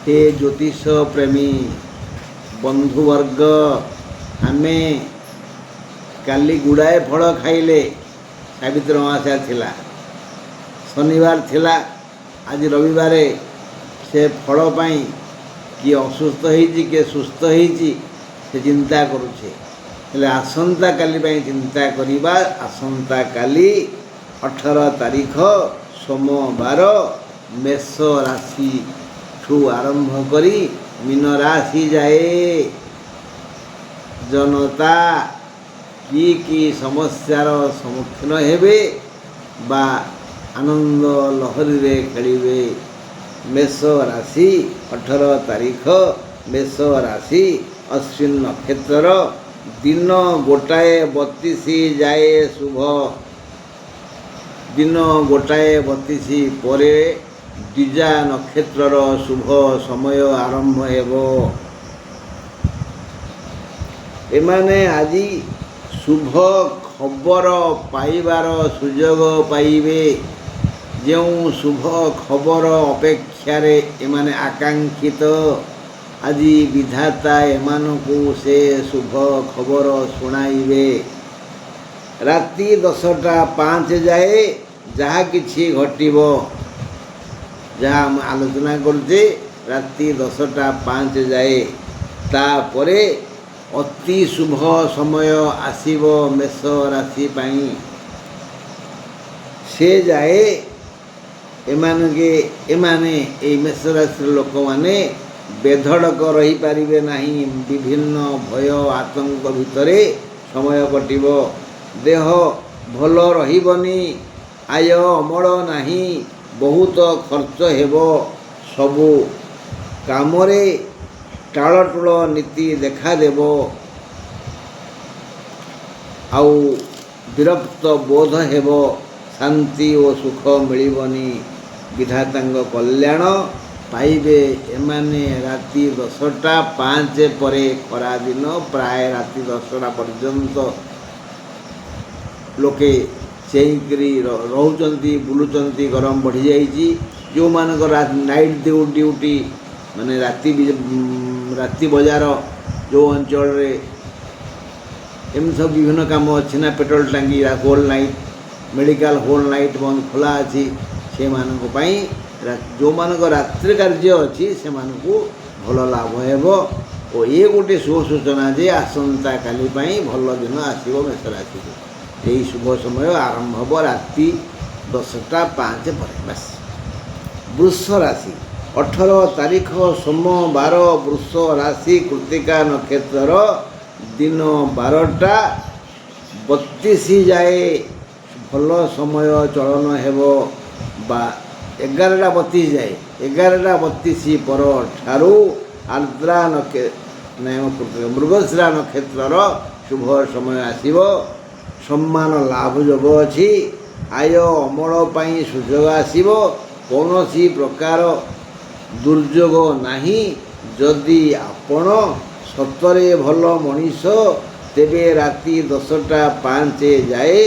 हे ज्योतिष प्रेमी बंधुवर्ग आमे काली गुड़ाए फल खाइले। सावित्री अमावास्या थिला, शनिवार थिला, आज रविवार से फल पाई किए असुस्थ होइछि किए सुस्थ होइछि से चिंता करुछे। हेले आसंता काली पाई चिंता करिबा। आसंता काली 18 तारीख सोमवार मेष राशि ठू आरंभ करी मीन राशि जाए जनता की समस्यार सम्मुखीन हेबे बा आनंद लहरी रे खेलिबे। मेष राशि 18 तारीख मेष राशि अश्विन नक्षत्र दिन 1:32 जाए शुभ। दिन 1:32 परे द्विजा नक्षत्रर शुभ समय आरंभ हेबो। एमाने आजी शुभ खबर पाइबार सुजोग पाइबे। जो शुभ खबर अपेक्षार एमाने आकांक्षित आज विधाता एमानकु से शुभ खबर सुनाइबे। राति 10:05 जाए जहाँ किछि घटिबो जहाँ हम आलोचना करते राति 10:05 जाए तापरे अति शुभ समय आसीबो मेष राशि पाई। से जाए एमाने ए मेष राशि लोक माने बेधड़क रही पारिबे नहीं। विभिन्न भय आतंक भितरे समय कटिबो। देह भल रहिबनी, आय अमल नाही, बहुत खर्च हेबो। सबु कामरे टालटुल नीति देखा देबो। आउ विरक्त बोध हेबो। शांति और सुख मिलिबनी। विधातांग कल्याण पाइबे। एमाने राति 10:05 परे खरा दिन प्राय राति 10टा पर्यंत लोके चेईकरी रोचंती बुलुचंती। गरम बढ़ी जाइए। जो मानक नाइट ड्यूटी माने राति बजार जो अंचल रे एम सब विभिन्न काम अच्छी ना petrol Tangi whole night medical whole night बंद खोला अच्छी से मानक पाई जो मानक रात्रि कार्य अच्छी से मानकु भल लाभ हेबो। और ये गोटे शुभ सूचना जे आसंता काली पाई भल दिन आसीबो मेष राशि को। यही शुभ समय आरंभ हो राति 10:05 पर। बस वृष राशि 18 तारीख सोमवार वृष राशि कृतिका नक्षत्र दिन 12:32 जाए भल समय चलन हेबो बा 11:32 जाए 11:32 पर ठारू आर्द्रा मृगशिरा नक्षत्र शुभ समय आसीबो। सम्मान लाभ योग अच्छी। आय अमल पाई सुजोग आसीबो। कौनसी प्रकार दुर्योग नहीं। जदि आपण सतरे भल मनीष तेबे राति 10:05 जाए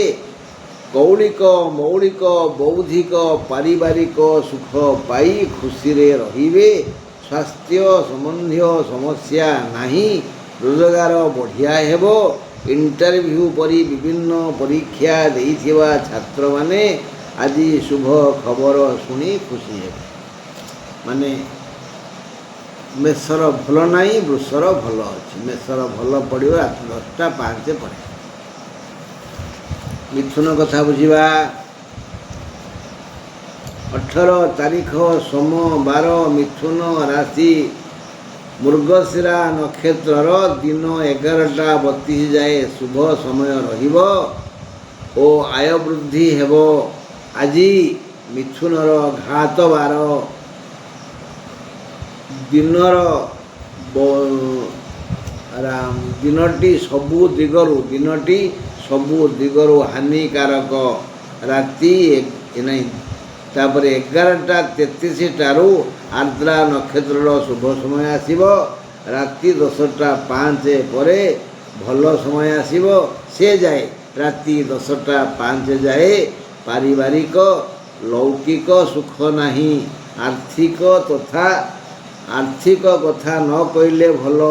कौलिक मौलिक बौद्धिक पारिवारिक सुख पाई खुशी रे रहिबे। स्वास्थ्य संबंधी समस्या नहीं। रोजगार बढ़िया हेबो। इंटरव्यू परी विभिन्न परीक्षा देइथिबा छात्र माने आज शुभ खबर सुनी खुशी हेबे। माने मेषर भल नहीं वृषर भल अच्छी। मेषर भल पड़ो रात 10:05 पर। मिथुन कथा बुझा 18 तारीख सोमवार मिथुन राशि मृगशिरा नक्षत्र दिन 11:32 जाए शुभ समय रहिबो ओ आय वृद्धि हेबो। आज मिथुनर घात बार दिनर दिनटी सबु दिगरु हानिकारक। राति नहीं तापर 11:33 टारू आर्द्रा नक्षत्र शुभ समय आसीबो। राति 10:05 परे भल समय आसीबो। से जाए राति 10:05 जाए पारिवारिक लौकिक सुख नहीं। आर्थिक तथा आर्थिक कथा न कहले भल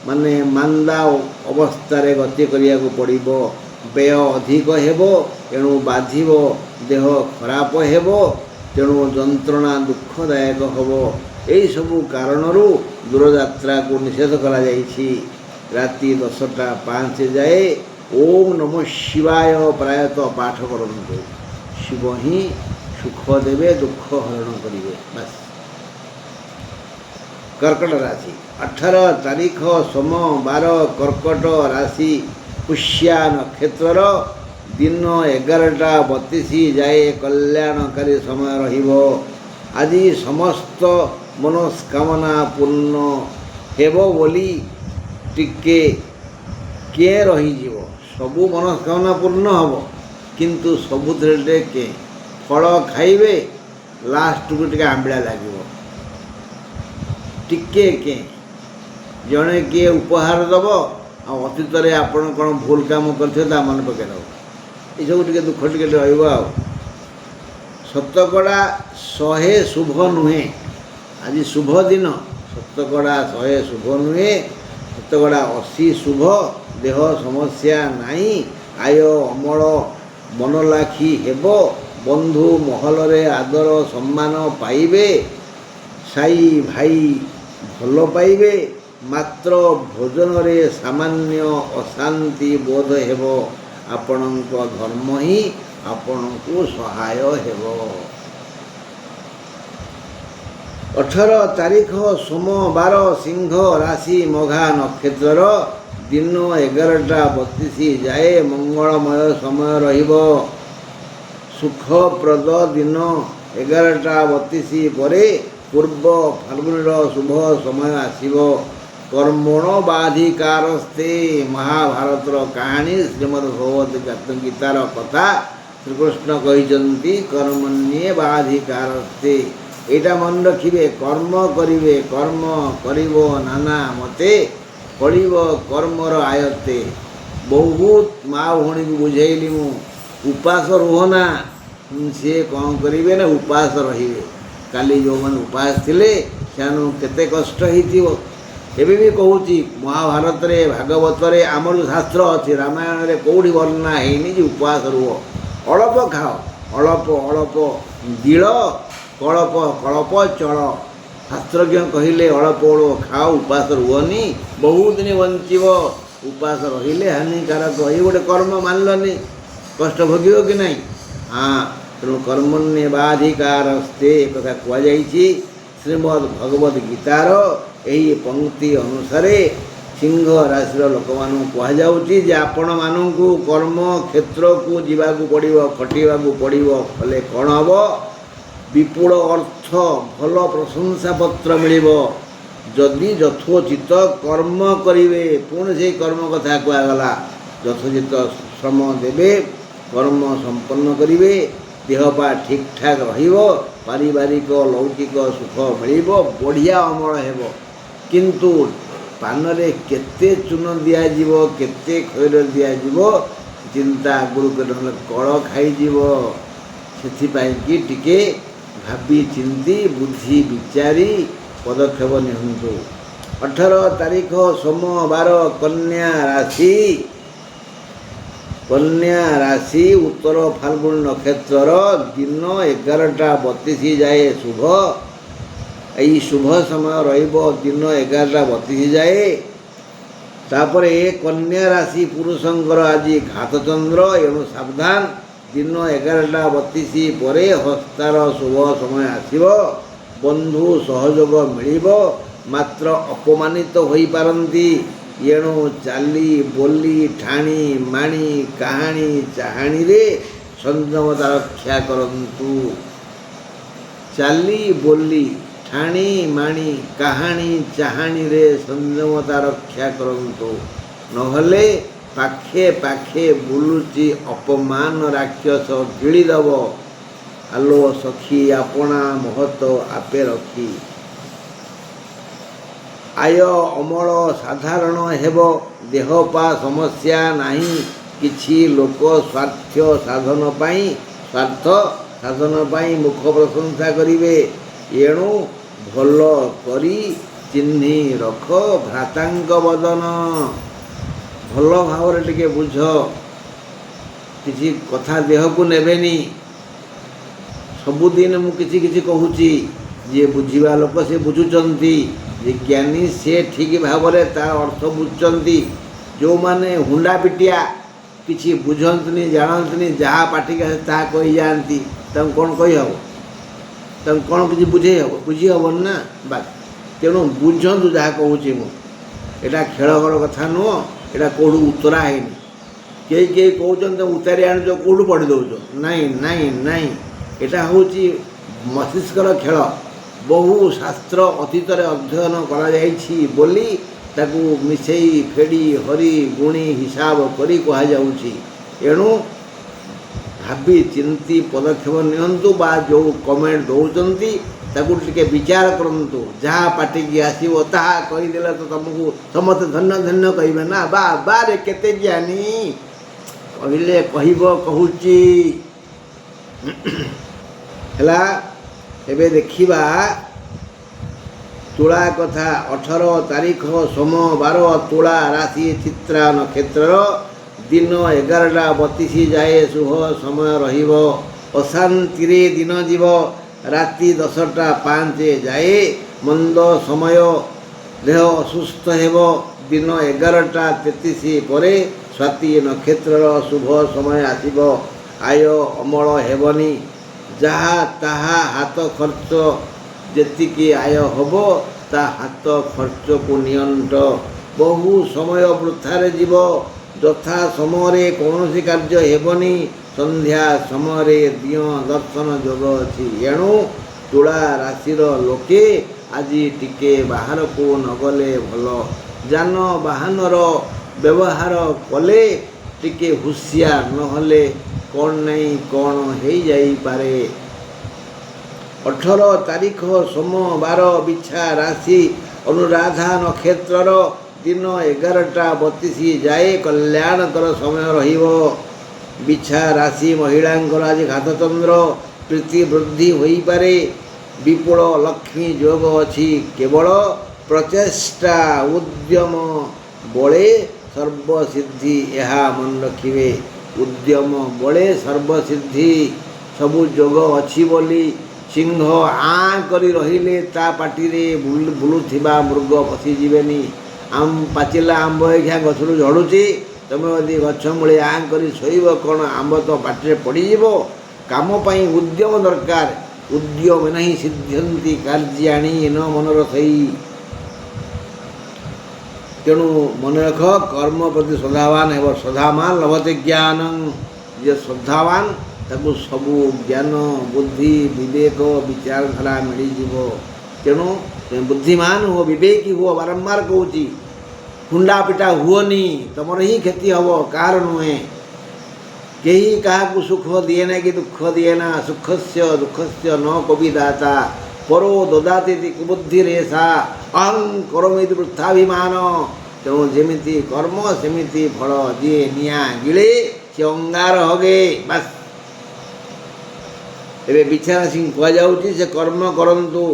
माने मांदा अवस्था गति करिया को पड़िबो व्यय अधिक हेबो एणु बाधिब देह खराब हेबो तेणु जंत्रणा दुखदायक हेबो एई सबु कारणरू दूरयात्रा को निषेध करा जाइछि। राति 10टा 5 जाए ओम नमः शिवाय प्रायतः पाठ करंतु शिव ही सुख देवे दुख हरण करिवे बस। कर्कट राशि 18 तारीख सोम 12 कर्कट राशि पुष्या नक्षत्र दिन 11टा 32 जाए कल्याणकारी समय रहिबो। आज समस्त मनोस्कामना पूर्ण हेबो बोली टिके के रही जीवो सबु मनोस्कामना पूर्ण हबो किंतु सबुथिरे के फल खाइबे लास्ट को टिके आंबिळा लागिबो टिके के जड़े किए उपहार दब अतीत में आपण कौन भूल काम करते मन पकड़ ये सब टे दुख टे रहा। शतकड़ा 100 शुभ नुहे आज शुभ दिन शतकड़ा 100 शुभ नुहे शतकड़ा 80 शुभ देह समस्या नहीं आय अमल मन लाखी हेबो बंधु महल रे आदर सम्मान पाइबे साई भाई भल पाइबे मात्र भोजन रे सामान्य अशांति बोध हेबो आपणक धर्म ही आपणको सहाय हेबो। 18 तारीख सोम 12 सिंह राशि मघा नक्षत्र दिन 11टा 32 जाए मंगलमय समय रहिबो। सुखप्रद दिन 11टा 32 परे पूर्व फाल्गुन शुभ समय आसिबो। कर्मण बाधिकारस्ते महाभारत कहानी श्रीमद् भगवत गीतार कथा श्रीकृष्ण कहते कर्मण्ये बाधिकारस्ते एटा मन रखिबे कर्म करिवे कर्म करिवो नाना मते पड़िबो कर्मर आयत्ते। बहुत माँ भौणी को बुझेली मु उपास रुहना सी कौन करेंगे ना उपास रहिबे काली जो मैंने उपास थिले सेनु केते कष्ट होइथिबो। एबे भी कहूची महाभारत रे भागवत रे आमर शास्त्र अच्छी रामायण रे कौड़ी वर्णना है जे उपवास रुह अल्प खाओ अल्प अल्प दिल कलप कलप चल शास्त्रज्ञ कहले अल्प अल्प खाओ उपास रुहनी बहुत दिन बंचब उपास रहिले हानिकारक ये गोटे कर्म मानलनी कष्ट भोगिब कि नहीं। हाँ तेणु कर्मण्ये बाधिकारस्ते कथा कहुଯାଇଛି श्रीमद् भगवत गीतार यही पंक्ति अनुसार सिंह राशि लोक मान कहुच्छी जे आपण मानू कर्म क्षेत्र को जीवाकू पड़ो खटिया पड़ो फले कौन हम विपुल अर्थ भल प्रशंसा पत्र मिल जदि यथोचित कर्म करेंगे पुणी से कर्म कथा कहगला यथोचित श्रम देवे कर्म संपन्न करेंगे देहपा ठीक ठाक पारिवारिक लौकिक सुख मिल बढ़िया अमल हेब किंतु पान रे केते चून दिज्व केते खैर दिज्व चिंता आगुरी कल खाईजीव से टिके भावी चिंती बुद्धि विचारी पदक्षेप निहंतु। 18 तारीख सोम 12 कन्या राशि उत्तर फाल्गुन नक्षत्र दिन 11टा 32 जाए शुभ यही शुभ समय रहिबो दिन 11टा 32 जाए। तापर कन्या राशि पुरुषंकर आज घातचंद्र एणु सावधान दिन 11टा 32 परे हस्तार शुभ समय आसिबो बंधु सहयोग मिलिबो मात्र अपमानित होई पारंती एणु चाली बोली ठाणी माणी कहानी चाहाणी रे संयमता रक्षा करंतु। चाली बोली ठाणी माणी कहानी चाहाणी रे संयमता रक्षा करंतु नहले पाखे पाखे बुलुची अपमान राक्षस गिड़ीदब आलो सखी आपना महत आपे रखी। आय अमल साधारण हेब देहपा समस्या नहीं किछि लोक स्वार्थ साधन पाई मुख प्रशंसा करिवे एणु ଭଲ କରି ଚିହ୍ନି ରଖ ଭ୍ରାତାଙ୍କ ବଦନ। ଭଲ ଭାବରେ ଟିକେ ବୁଝ, କିଛି କଥା ଦେହକୁ ନେବେନି। ସବୁଦିନ ମୁଁ କିଛି କିଛି କହୁଛି, ଯିଏ ବୁଝିବା ଲୋକ ସେ ବୁଝୁଛନ୍ତି, ଯେ ଜ୍ଞାନୀ ସେ ଠିକ୍ ଭାବରେ ତାର ଅର୍ଥ ବୁଝୁଛନ୍ତି। ଯେଉଁମାନେ ହୁଣ୍ଡା ପିଟିଆ କିଛି ବୁଝନ୍ତନି ଜାଣନ୍ତନି, ଯାହା ପାଟିକି ଆସେ ତାହା କହିଯାଆନ୍ତି, ତାଙ୍କୁ କ'ଣ କହିହେବ? ତାଙ୍କୁ କ'ଣ କିଛି ବୁଝେଇ ହେବ? ବୁଝି ହେବନି ନା। ବାସ୍, ତେଣୁ ବୁଝନ୍ତୁ ଯାହା କହୁଛି ମୁଁ। ଏଇଟା ଖେଳଘର କଥା ନୁହଁ, ଏଇଟା କେଉଁଠୁ ଉତ୍ତରା ହେଇନି। କେହି କେହି କହୁଛନ୍ତି ତୁମେ ଉତାରି ଆଣୁଛ କେଉଁଠୁ ପଢ଼ି ଦେଉଛ। ନାଇଁ ନାଇଁ ନାଇଁ, ଏଇଟା ହେଉଛି ମସ୍ତିଷ୍କର ଖେଳ। ବହୁ ଶାସ୍ତ୍ର ଅତୀତରେ ଅଧ୍ୟୟନ କରାଯାଇଛି ବୋଲି ତାକୁ ମିଶେଇ ଫେଡ଼ି ହରି ଗୁଣି ହିସାବ କରି କୁହାଯାଉଛି। ଏଣୁ ଭାବି ଚିନ୍ତି ପଦକ୍ଷେପ ନିଅନ୍ତୁ, ବା ଯେଉଁ କମେଣ୍ଟ ଦେଉଛନ୍ତି ତାକୁ ଟିକେ ବିଚାର କରନ୍ତୁ। ଯାହା ପାଟିକି ଆସିବ ତାହା କହିଦେଲେ ତ ତୁମକୁ ସମସ୍ତେ ଧନ୍ୟ ଧନ୍ୟ କହିବେ ନା। ବା ବାରେ କେତେ ଜ୍ଞାନୀ କହିଲେ କହିବ, କହୁଛି ହେଲା। ଏବେ ଦେଖିବା ତୁଳା କଥା। 18 ତାରିଖ ସୋମବାର, ତୁଳା ରାଶି ଚିତ୍ରା ନକ୍ଷତ୍ରର ଦିନ 11ଟା 32 ଯାଏ ଶୁଭ ସମୟ ରହିବ। ଅଶାନ୍ତିରେ ଦିନ ଯିବ। ରାତି 10ଟା 5 ଯାଏ ମନ୍ଦ ସମୟ। ଦେହ ଅସୁସ୍ଥ ହେବ। ଦିନ 11ଟା 33 ପରେ ସ୍ୱାତି ନକ୍ଷତ୍ରର ଶୁଭ ସମୟ ଆସିବ। ଆୟ ଅମଳ ହେବନି। ଯାହା ତାହା ହାତ ଖର୍ଚ୍ଚ, ଯେତିକି ଆୟ ହେବ ତା ହାତ ଖର୍ଚ୍ଚକୁ ନିଅଣ୍ଟ। ବହୁ ସମୟ ବୃଥାରେ ଯିବ। ଯଥା ସମୟରେ କୌଣସି କାର୍ଯ୍ୟ ହେବନି। ସନ୍ଧ୍ୟା ସମୟରେ ଦିଅଁ ଦର୍ଶନ ଯୋଗ ଅଛି। ଏଣୁ ତୁଳା ରାଶିର ଲୋକେ ଆଜି ଟିକେ ବାହାରକୁ ନଗଲେ ଭଲ। ଯାନବାହନର ବ୍ୟବହାର କଲେ ଟିକେ ହୁସିଆର, ନହେଲେ କ'ଣ ନାହିଁ କ'ଣ ହେଇଯାଇପାରେ। 18 ତାରିଖ ସୋମବାର, ବିଛା ରାଶି ଅନୁରାଧା ନକ୍ଷତ୍ରର ଦିନ 11ଟା 32 ଯାଏ କଲ୍ୟାଣକର ସମୟ ରହିବ। ବିଛା ରାଶି ମହିଳାଙ୍କର ଆଜି ଘାତଚନ୍ଦ୍ର। ପ୍ରୀତି ବୃଦ୍ଧି ହୋଇପାରେ। ବିପୁଳ ଲକ୍ଷ୍ମୀ ଯୋଗ ଅଛି। କେବଳ ପ୍ରଚେଷ୍ଟା ଉଦ୍ୟମ ବଳେ ସର୍ବସିଦ୍ଧି, ଏହା ମନେ ରଖିବେ। ଉଦ୍ୟମ ବଳେ ସର୍ବସିଦ୍ଧି। ସବୁ ଯୋଗ ଅଛି ବୋଲି ସିଂହ ଆଁ କରି ରହିଲେ ତା ପାଟିରେ ବୁଲୁଥିବା ମୃଗ ପଶିଯିବେନି। ପାଚିଲା ଆମ୍ବ ଏଇକ୍ଷା ଗଛରୁ ଝଡ଼ୁଛି, ତୁମେ ଯଦି ଗଛ ମୂଳେ ଆଁ କରି ଶୋଇବ କ'ଣ ଆମ୍ବ ତ ପାଟିରେ ପଡ଼ିଯିବ। କାମ ପାଇଁ ଉଦ୍ୟମ ଦରକାର। ଉଦ୍ୟମ ନାହିଁ ସିଦ୍ଧନ୍ତି କାର୍ଯ୍ୟାଣି ନ ମନରଥଇ। ତେଣୁ ମନେ ରଖ, କର୍ମ ପ୍ରତି ଶ୍ରଦ୍ଧାବାନ ହେବ। ଶ୍ରଦ୍ଧାବାନ ଲଭତେ ଜ୍ଞାନଂ। ଯିଏ ଶ୍ରଦ୍ଧାବାନ ତାକୁ ସବୁ ଜ୍ଞାନ, ବୁଦ୍ଧି, ବିବେକ, ବିଚାରଧାରା ମିଳିଯିବ। ତେଣୁ ତୁମେ ବୁଦ୍ଧିମାନ ହୁଅ, ବିବେକୀ ହୁଅ। ବାରମ୍ବାର କହୁଛି, ହୁଣ୍ଡା ପିଟା ହୁଅନି, ତୁମର ହିଁ କ୍ଷତି ହେବ, କାହାର ନୁହେଁ। କେହି କାହାକୁ ସୁଖ ଦିଏ ନାହିଁ କି ଦୁଃଖ ଦିଏ ନା। ସୁଖସ୍ୟ ଦୁଃଖସ୍ୟ ନ କବିଦାତା ପରୋ ଦଦାତି କୁବୁଦ୍ଧିରେ ସା ଅହଂ କରୋମି ବୃଥାଭିମାନ। ତେଣୁ ଯେମିତି କର୍ମ ସେମିତି ଫଳ। ଯିଏ ନିଆଁ ଗିଳେ ସେ ଅଙ୍ଗାର ହଗେ। ବାସ୍, ଏବେ ବିଛା ରାଶିଙ୍କୁ କୁହାଯାଉଛି ସେ କର୍ମ କରନ୍ତୁ,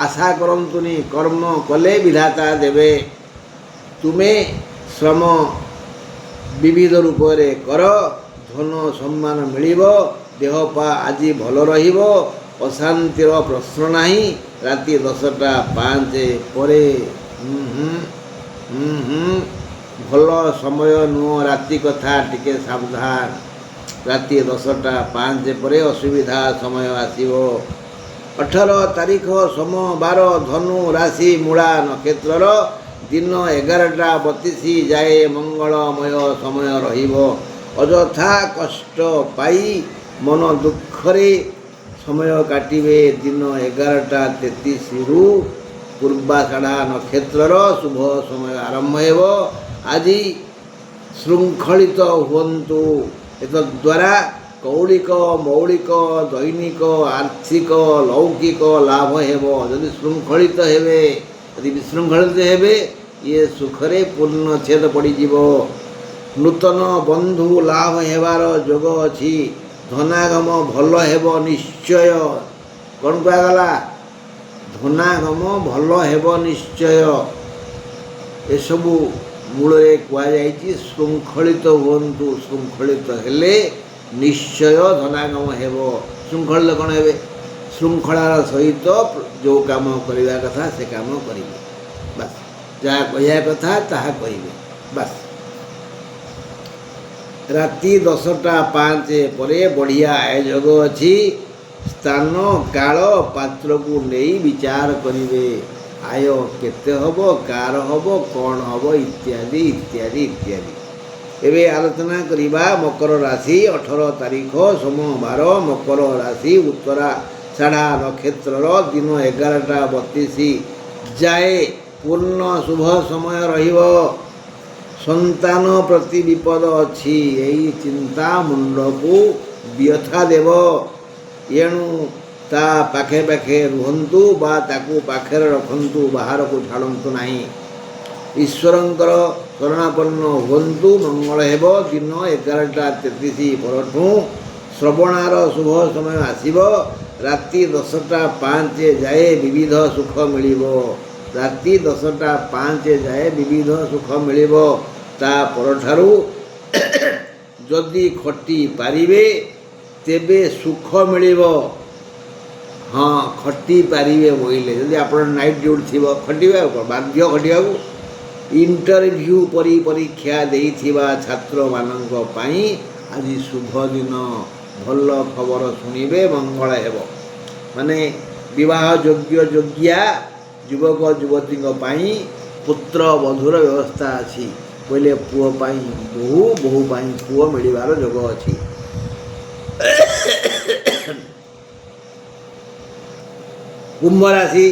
ଆଶା କରନ୍ତୁନି। କର୍ମ କଲେ ବିଧାତା ଦେବେ। ତୁମେ ଶ୍ରମ ବିବିଧ ରୂପରେ କର, ଧନ ସମ୍ମାନ ମିଳିବ। ଦେହ ପା ଆଜି ଭଲ ରହିବ। ଅଶାନ୍ତିର ପ୍ରଶ୍ନ ନାହିଁ। ରାତି 10ଟା 5 ପରେ ଭଲ ସମୟ ନୁହଁ। ରାତି କଥା ଟିକେ ସାବଧାନ। ରାତି 10ଟା 5 ପରେ ଅସୁବିଧା ସମୟ ଆସିବ। 18 ତାରିଖ ସୋମବାର, ଧନୁ ରାଶି ମୂଳା ନକ୍ଷତ୍ରର ଦିନ 11ଟା 32 ଯାଏ ମଙ୍ଗଳମୟ ସମୟ ରହିବ। ଅଯଥା କଷ୍ଟ ପାଇ ମନ ଦୁଃଖରେ ସମୟ କାଟିବେ। ଦିନ 11ଟା 33ରୁ ପୂର୍ବାଷାଢ଼ା ନକ୍ଷତ୍ରର ଶୁଭ ସମୟ ଆରମ୍ଭ ହେବ। ଆଜି ଶୃଙ୍ଖଳିତ ହୁଅନ୍ତୁ। ଏତଦ୍ୱାରା କୌଳିକ ମୌଳିକ ଦୈନିକ ଆର୍ଥିକ ଲୌକିକ ଲାଭ ହେବ। ଯଦି ଶୃଙ୍ଖଳିତ ହେବେ, ଯଦି ବିଶୃଙ୍ଖଳିତ ହେବେ, ଇଏ ସୁଖରେ ପୂର୍ଣ୍ଣଚ୍ଛେଦ ପଡ଼ିଯିବ। ନୂତନ ବନ୍ଧୁ ଲାଭ ହେବାର ଯୋଗ ଅଛି। ଧନାଗମ ଭଲ ହେବ ନିଶ୍ଚୟ। କ'ଣ କୁହାଗଲା? ଧନାଗମ ଭଲ ହେବ ନିଶ୍ଚୟ। ଏସବୁ ମୂଳରେ କୁହାଯାଇଛି ଶୃଙ୍ଖଳିତ ହୁଅନ୍ତୁ। ଶୃଙ୍ଖଳିତ ହେଲେ ନିଶ୍ଚୟ ଧନାଗମ ହେବ। ଶୃଙ୍ଖଳିତ କ'ଣ ହେବେ? ଶୃଙ୍ଖଳାର ସହିତ ଯେଉଁ କାମ କରିବା କଥା ସେ କାମ କରିବେ। ବାସ୍, ଯାହା କହିବା କଥା ତାହା କହିବେ। ବାସ୍। ରାତି 10ଟା 5 ପରେ ବଢ଼ିଆ ଆୟୋଜକ ଅଛି। ସ୍ଥାନ କାଳ ପାତ୍ରକୁ ନେଇ ବିଚାର କରିବେ। ଆୟ କେତେ ହେବ, କାର ହେବ, କ'ଣ ହେବ, ଇତ୍ୟାଦି ଇତ୍ୟାଦି ଇତ୍ୟାଦି। ଏବେ ଆଲୋଚନା କରିବା ମକର ରାଶି 18 ତାରିଖ ସୋମବାର। ମକର ରାଶି ଉତ୍ତରାଷାଢ଼ା ନକ୍ଷତ୍ରର ଦିନ 11ଟା 32 ଯାଏ ପୂର୍ଣ୍ଣ ଶୁଭ ସମୟ ରହିବ। ସନ୍ତାନ ପ୍ରତି ବିପଦ ଅଛି। ଏହି ଚିନ୍ତା ମୁଣ୍ଡକୁ ବ୍ୟଥା ଦେବ। ଏଣୁ ତା ପାଖେ ପାଖେ ରୁହନ୍ତୁ ବା ତାକୁ ପାଖରେ ରଖନ୍ତୁ, ବାହାରକୁ ଛାଡ଼ନ୍ତୁ ନାହିଁ। ଈଶ୍ୱରଙ୍କର ଶରଣାପନ୍ନ ହୁଅନ୍ତୁ, ମଙ୍ଗଳ ହେବ। ଦିନ 11ଟା 33 ପରଠୁ ଶ୍ରବଣାର ଶୁଭ ସମୟ ଆସିବ। ରାତି 10ଟା 5 ଯାଏ ବିବିଧ ସୁଖ ମିଳିବ। ରାତି 10ଟା 5 ଯାଏ ବିବିଧ ସୁଖ ମିଳିବ। ତା ପରଠାରୁ ଯଦି ଖଟି ପାରିବେ ତେବେ ସୁଖ ମିଳିବ। ହଁ, ଖଟି ପାରିବେ ବୋଇଲେ ଯଦି ଆପଣ ନାଇଟ୍ ଡ୍ୟୁଟି ଥିବ ଖଟିବେ, ଆଉ କ'ଣ ବାଧ୍ୟ ଖଟିବାକୁ। ଇଣ୍ଟରଭ୍ୟୁ ପରୀକ୍ଷା ଦେଇଥିବା ଛାତ୍ରମାନଙ୍କ ପାଇଁ ଆଜି ଶୁଭ ଦିନ। ଭଲ ଖବର ଶୁଣିବେ, ମଙ୍ଗଳ ହେବ। ମାନେ ବିବାହ ଯୋଗ୍ୟା ଯୁବକ ଯୁବତୀଙ୍କ ପାଇଁ ପୁତ୍ର ବଧୂର ବ୍ୟବସ୍ଥା ଅଛି। କହିଲେ ପୁଅ ପାଇଁ ବୋହୂ, ବୋହୂ ପାଇଁ ପୁଅ ମିଳିବାର ଯୋଗ ଅଛି। କୁମ୍ଭ ରାଶି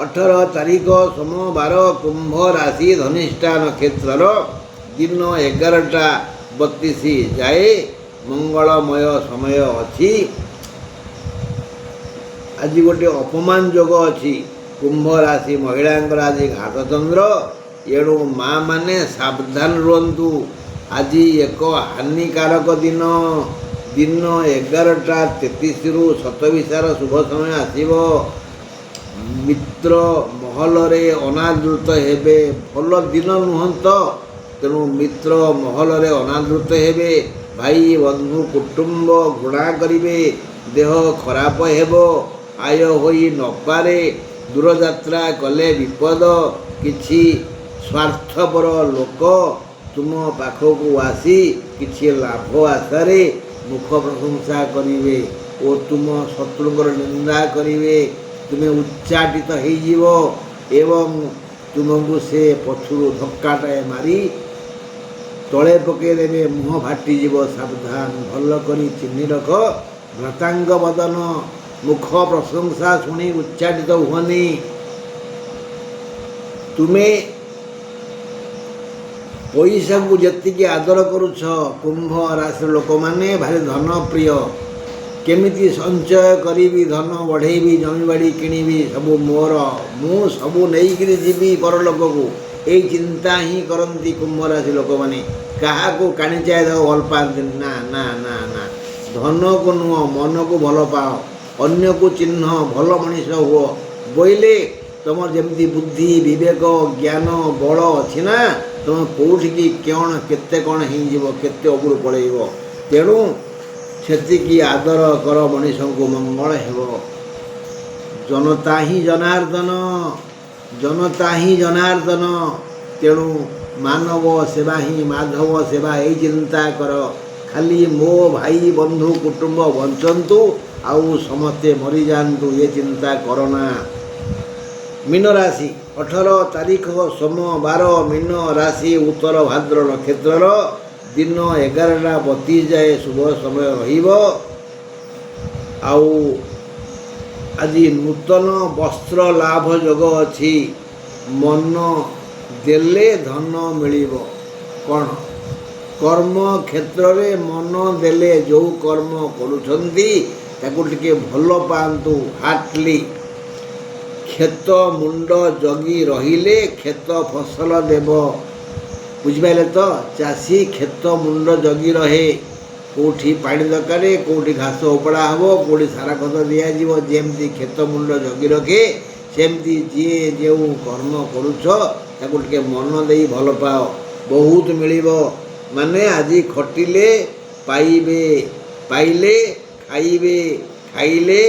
18 ତାରିଖ ସୋମବାର। କୁମ୍ଭ ରାଶି ଧନିଷ୍ଠା ନକ୍ଷତ୍ରର ଦିନ 11ଟା 32 ଯାଏ ମଙ୍ଗଳମୟ ସମୟ ଅଛି। ଆଜି ଗୋଟିଏ ଅପମାନ ଯୋଗ ଅଛି। କୁମ୍ଭ ରାଶି ମହିଳାଙ୍କର ଆଜି ଘାତଚନ୍ଦ୍ର। ଏଣୁ ମା ମାନେ ସାବଧାନ ରୁହନ୍ତୁ। ଆଜି ଏକ ହାନିକାରକ ଦିନ। ଦିନ 11ଟା 33ରୁ ଶତବିଶାର ଶୁଭ ସମୟ ଆସିବ। ମିତ୍ର ମହଲରେ ଅନାଦୃତ ହେବେ। ଭଲ ଦିନ ନୁହଁ ତ, ତେଣୁ ମିତ୍ର ମହଲରେ ଅନାଦୃତ ହେବେ। ଭାଇ ବନ୍ଧୁ କୁଟୁମ୍ବ ଘୃଣା କରିବେ। ଦେହ ଖରାପ ହେବ। ଆୟ ହୋଇ ନପାରେ। ଦୂରଯାତ୍ରା କଲେ ବିପଦ। କିଛି ସ୍ୱାର୍ଥପର ଲୋକ ତୁମ ପାଖକୁ ଆସି କିଛି ଲାଭ ଆଶାରେ ମୁଖ ପ୍ରଶଂସା କରିବେ ଓ ତୁମ ଶତ୍ରୁଙ୍କର ନିନ୍ଦା କରିବେ। ତୁମେ ଉଚ୍ଚାଟିତ ହୋଇଯିବ ଏବଂ ତୁମକୁ ସେ ପଛରୁ ଧକ୍କାଟାଏ ମାରି ତଳେ ପକାଇଦେବେ। ମୁହଁ ଫାଟିଯିବ। ସାବଧାନ, ଭଲ କରି ଚିହ୍ନି ରଖ। ଭ୍ରାତାଙ୍କ ବଦନ। ମୁଖ ପ୍ରଶଂସା ଶୁଣି ଉଚ୍ଚାଟିତ ହୁଅନି। ତୁମେ ପଇସାକୁ ଯେତିକି ଆଦର କରୁଛ, କୁମ୍ଭ ରାଶିର ଲୋକମାନେ ଭାରି ଧନପ୍ରିୟ। କେମିତି ସଞ୍ଚୟ କରିବି, ଧନ ବଢ଼େଇବି, ଜମିବାଡ଼ି କିଣିବି, ସବୁ ମୋର, ମୁଁ ସବୁ ନେଇକିରି ଯିବି ପରଲୋକକୁ, ଏଇ ଚିନ୍ତା ହିଁ କରନ୍ତି କୁମ୍ଭ ରାଶି ଲୋକମାନେ। କାହାକୁ କାଣିଚାଏ ଦେବାକୁ ଭଲ ପାଆନ୍ତିନି। ନା ନା ନା ନା, ଧନକୁ ନୁହଁ, ମନକୁ ଭଲ ପାଅ, ଅନ୍ୟକୁ ଚିହ୍ନ, ଭଲ ମଣିଷ ହୁଅ। ବୋଇଲେ ତୁମର ଯେମିତି ବୁଦ୍ଧି, ବିବେକ, ଜ୍ଞାନ, ବଳ ଅଛି ନା, ତୁମେ କେଉଁଠିକି କ'ଣ କେତେ କ'ଣ ହେଇଯିବ, କେତେ ଉପରୁ ପଳେଇବ। ତେଣୁ ସେତିକି ଆଦର କର ମଣିଷଙ୍କୁ, ମଙ୍ଗଳ ହେବ। ଜନତା ହିଁ ଜନାର୍ଦ୍ଦନ। ଜନତା ହିଁ ଜନାର୍ଦ୍ଦନ। ତେଣୁ ମାନବ ସେବା ହିଁ ମାଧବ ସେବା। ଏଇ ଚିନ୍ତା କର। ଖାଲି ମୋ ଭାଇ ବନ୍ଧୁ କୁଟୁମ୍ବ ବଞ୍ଚନ୍ତୁ ଆଉ ସମସ୍ତେ ମରିଯାଆନ୍ତୁ, ଏ ଚିନ୍ତା କରନା। ମୀନ ରାଶି 18 ତାରିଖ ସୋମବାର। ମୀନ ରାଶି ଉତ୍ତର ଭାଦ୍ର ନକ୍ଷତ୍ରର ଦିନ 11ଟା 32 ଯାଏ ଶୁଭ ସମୟ ରହିବ। ଆଉ ଆଜି ନୂତନ ବସ୍ତ୍ର ଲାଭ ଯୋଗ ଅଛି। ମନ ଦେଲେ ଧନ ମିଳିବ। କ'ଣ? କର୍ମ କ୍ଷେତ୍ରରେ ମନ ଦେଲେ, ଯେଉଁ କର୍ମ କରୁଛନ୍ତି ତାକୁ ଟିକେ ଭଲ ପାଆନ୍ତୁ, ହାର୍ଟଲି। କ୍ଷେତ ମୁଣ୍ଡ ଜଗି ରହିଲେ କ୍ଷେତ ଫସଲ ଦେବ। ବୁଝିପାରିଲେ ତ? ଚାଷୀ କ୍ଷେତ ମୁଣ୍ଡ ଜଗି ରହେ। କେଉଁଠି ପାଣି ଦରକାର, କେଉଁଠି ଘାସ ଉପଡ଼ା ହେବ, କେଉଁଠି ସାର ଖତ ଦିଆଯିବ, ଯେମିତି କ୍ଷେତ ମୁଣ୍ଡ ଜଗି ରଖେ, ସେମିତି ଯିଏ ଯେଉଁ କର୍ମ କରୁଛ ତାକୁ ଟିକେ ମନ ଦେଇ ଭଲ ପାଅ, ବହୁତ ମିଳିବ। ମାନେ ଆଜି ଖଟିଲେ ପାଇବେ, ପାଇଲେ ଖାଇବେ, ଖାଇଲେ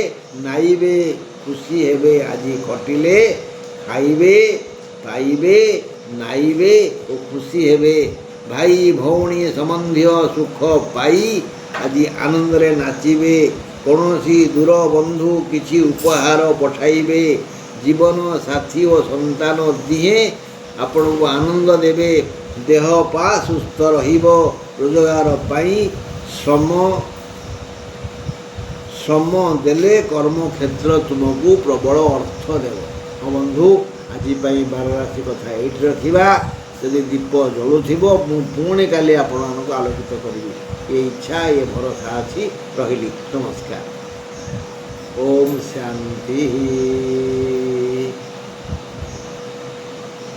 ନାଇବେ, ଖୁସି ହେବେ। ଆଜି ଖଟିଲେ ଖାଇବେ, ପାଇବେ, ନାଇବେ ଓ ଖୁସି ହେବେ। ଭାଇ ଭଉଣୀ ସମ୍ବନ୍ଧୀୟ ସୁଖ ପାଇ ଆଜି ଆନନ୍ଦରେ ନାଚିବେ। କୌଣସି ଦୂର ବନ୍ଧୁ କିଛି ଉପହାର ପଠାଇବେ। ଜୀବନ ସାଥୀ ଓ ସନ୍ତାନ ଦିହେଁ ଆପଣଙ୍କୁ ଆନନ୍ଦ ଦେବେ। ଦେହ ପା ସୁସ୍ଥ ରହିବ। ରୋଜଗାର ପାଇଁ ଶ୍ରମ ଦେଲେ କର୍ମକ୍ଷେତ୍ର ତୁମକୁ ପ୍ରବଳ ଅର୍ଥ ଦେବ। ହଁ ବନ୍ଧୁ, ଆଜି ପାଇଁ ବାରରାଶି କଥା ଏଇଠି ରଖିବା। ଯଦି ଦୀପ ଜଳୁଥିବ ମୁଁ ପୁଣି କାଲି ଆପଣମାନଙ୍କୁ ଆଲୋକିତ କରିବି। ଏ ଇଚ୍ଛା ଏ ଭରସା ଅଛି। ରହିଲି, ନମସ୍କାର। ଓମ୍ ଶାନ୍ତି।